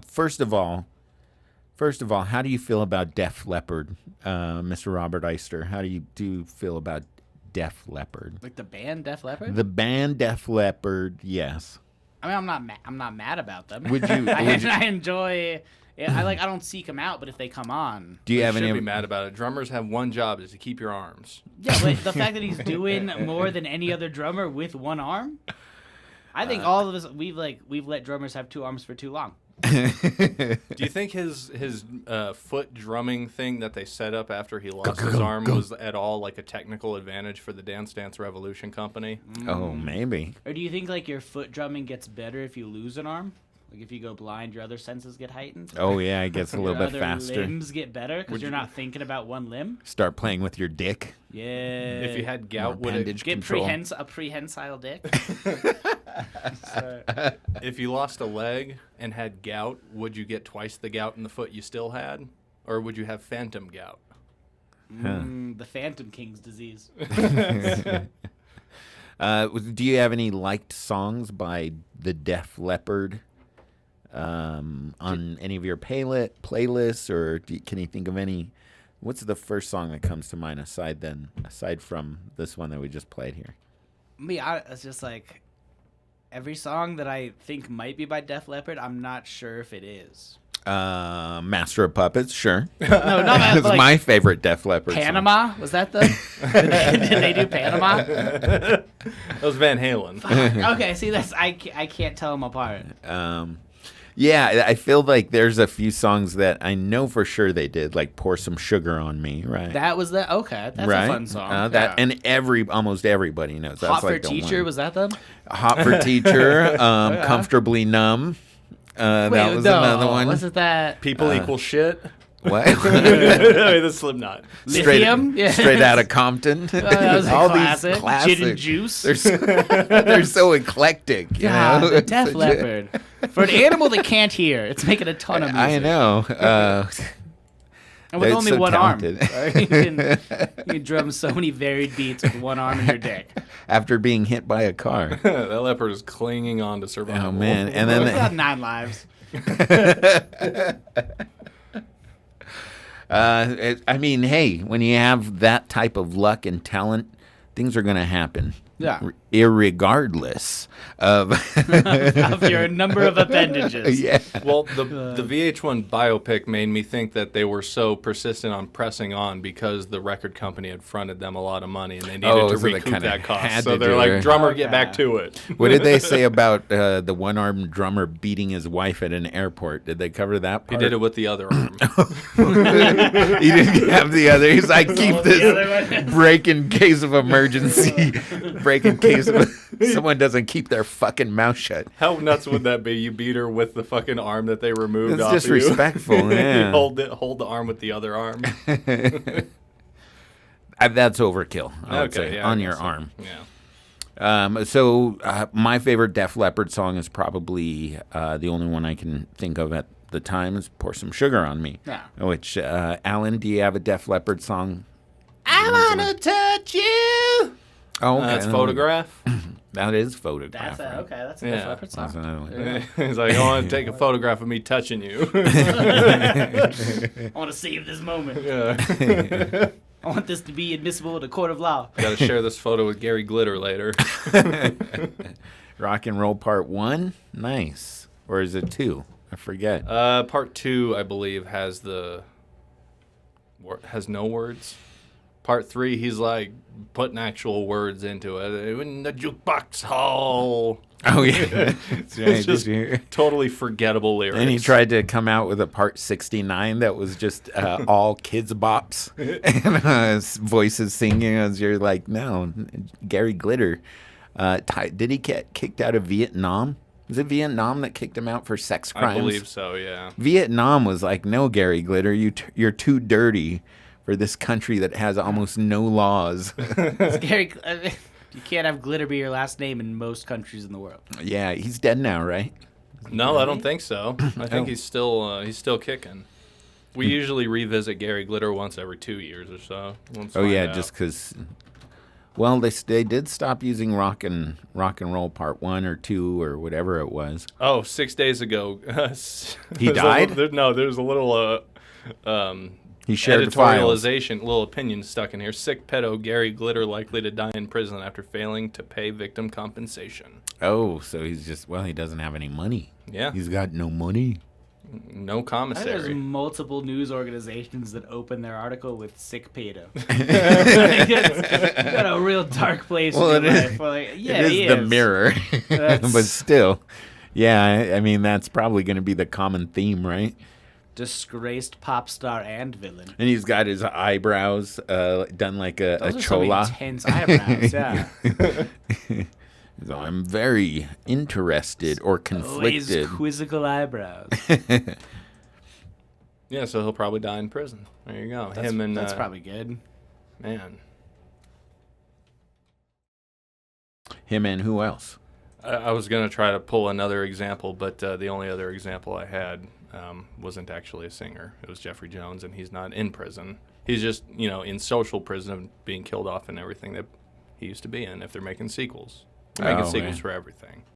first of all, how do you feel about Def Leppard, Mr. Robert Eister? How do you feel about Def Leppard? Like the band Def Leppard? The band Def Leppard, yes. I mean, I'm not mad about them. Would you? I enjoy. Yeah, I don't seek them out, but if they come on, Do you have any? Should be mad about it. Drummers have one job: is to keep your arms. Yeah, but the fact that he's doing more than any other drummer with one arm, I think all of us we've let drummers have two arms for too long. Do you think his foot drumming thing that they set up after he lost his arm was at all like a technical advantage for the Dance Dance Revolution company? Oh, maybe. Or do you think like your foot drumming gets better if you lose an arm? Like if you go blind, your other senses get heightened? Oh, yeah, it gets a little bit your faster. other limbs get better because you're not thinking about one limb? Start playing with your dick. Yeah. If you had gout, would it get a prehensile dick? If you lost a leg and had gout, would you get twice the gout in the foot you still had? Or would you have phantom gout? The Phantom King's disease. Do you have any liked songs by the Def Leppard on any of your playlists, or can you think of any? What's the first song that comes to mind aside from this one that we just played here? It's just like every song that I think might be by Def Leppard, I'm not sure if it is. Master of Puppets, sure. No, not that. It's my favorite Def Leppard Panama? song. Was that the? Did they do Panama? That was Van Halen. Okay, see, I can't tell them apart. Yeah, I feel like there's a few songs that I know for sure they did, like "Pour Some Sugar on Me," right? That was the okay. That's right? a fun song. And almost everybody knows. That's Hot for like the Teacher, one. was that them? Hot for Teacher, Comfortably Numb. That was another one. Wasn't that People equal shit. What? The Slipknot. Lithium? Straight out of Compton. That was All classic. these classics. Gin and Juice. They're so eclectic. You God, know? the Def Leppard. For an animal that can't hear, it's making a ton of music. I know. And with they're only so one talented. arm. You can drum so many varied beats with one arm and your dick. After being hit by a car. That leopard is clinging on to survival. Oh, man. And It's then got 9 lives. I mean, hey, when you have that type of luck and talent, things are going to happen. Yeah. Irregardless of Of your number of appendages. Yeah. Well, the VH1 biopic made me think that they were so persistent on pressing on because the record company had fronted them a lot of money and they needed to so they recoup kinda that cost. had So to they're do like, it. drummer, Okay. get back to it. What did they say about the one-armed drummer beating his wife at an airport? Did they cover that He part? did it with the other arm. He didn't have the other. He's like, keep the other this one. break in case of emergency. Break in case of someone doesn't keep their fucking mouth shut. How nuts would that be? You beat her with the fucking arm that they removed It's off disrespectful, of you. yeah. You hold the arm with the other arm. That's overkill, I would Okay, say, yeah, I on guess your so. arm. Yeah. So my favorite Def Leppard song is probably the only one I can think of at the time is "Pour Some Sugar on Me." Yeah. Which, Alan, do you have a Def Leppard song? I want to touch you. Oh, okay. That's Photograph. That is Photograph. That's right? okay. That's a Yeah. Def Leppard That's song. another one. He's like, I want to take a photograph of me touching you. I want to save this moment. Yeah. I want this to be admissible in a court of law. Got to share this photo with Gary Glitter later. Rock and Roll Part 1? Nice. Or is it 2? I forget. Part 2, I believe, has no words. Part 3, he's like putting actual words into it. In the jukebox hall. Oh, yeah. That's right. It's just Did you hear? totally forgettable lyrics. And he tried to come out with a part 69 that was just all kids bops and voices singing as you're like, no, Gary Glitter. Did he get kicked out of Vietnam? Was it Vietnam that kicked him out for sex crimes? I believe so, yeah. Vietnam was like, no, Gary Glitter, you're too dirty for this country that has almost no laws. Gary, you can't have glitter be your last name in most countries in the world. Yeah, he's dead now, right? No, I don't think so. I think he's still kicking. We usually revisit Gary Glitter once every 2 years or so. Oh, yeah, just because... Well, they did stop using rock and roll part 1 or 2 or whatever it was. Oh, 6 days ago. He died? There's a little He shared files. editorialization, little opinion stuck in here. Sick pedo Gary Glitter likely to die in prison after failing to pay victim compensation. Oh, so he's just, he doesn't have any money. Yeah. He's got no money. No I think commissary. there's multiple news organizations that open their article with sick pedo. Got a real dark place in your life. Like, yeah, it he is the is. mirror. That's- But still, yeah, I mean, that's probably going to be the common theme, right? Disgraced pop star and villain. And he's got his eyebrows done like a Those are chola. some intense eyebrows, yeah. So I'm very interested or Always conflicted. quizzical eyebrows. Yeah, so he'll probably die in prison. There you go. That's probably good. Man. Him and who else? I was going to try to pull another example, but the only other example I had wasn't actually a singer. It was Jeffrey Jones, and he's not in prison. He's just, in social prison of being killed off and everything that he used to be in if they're making sequels. They're making sequels for everything.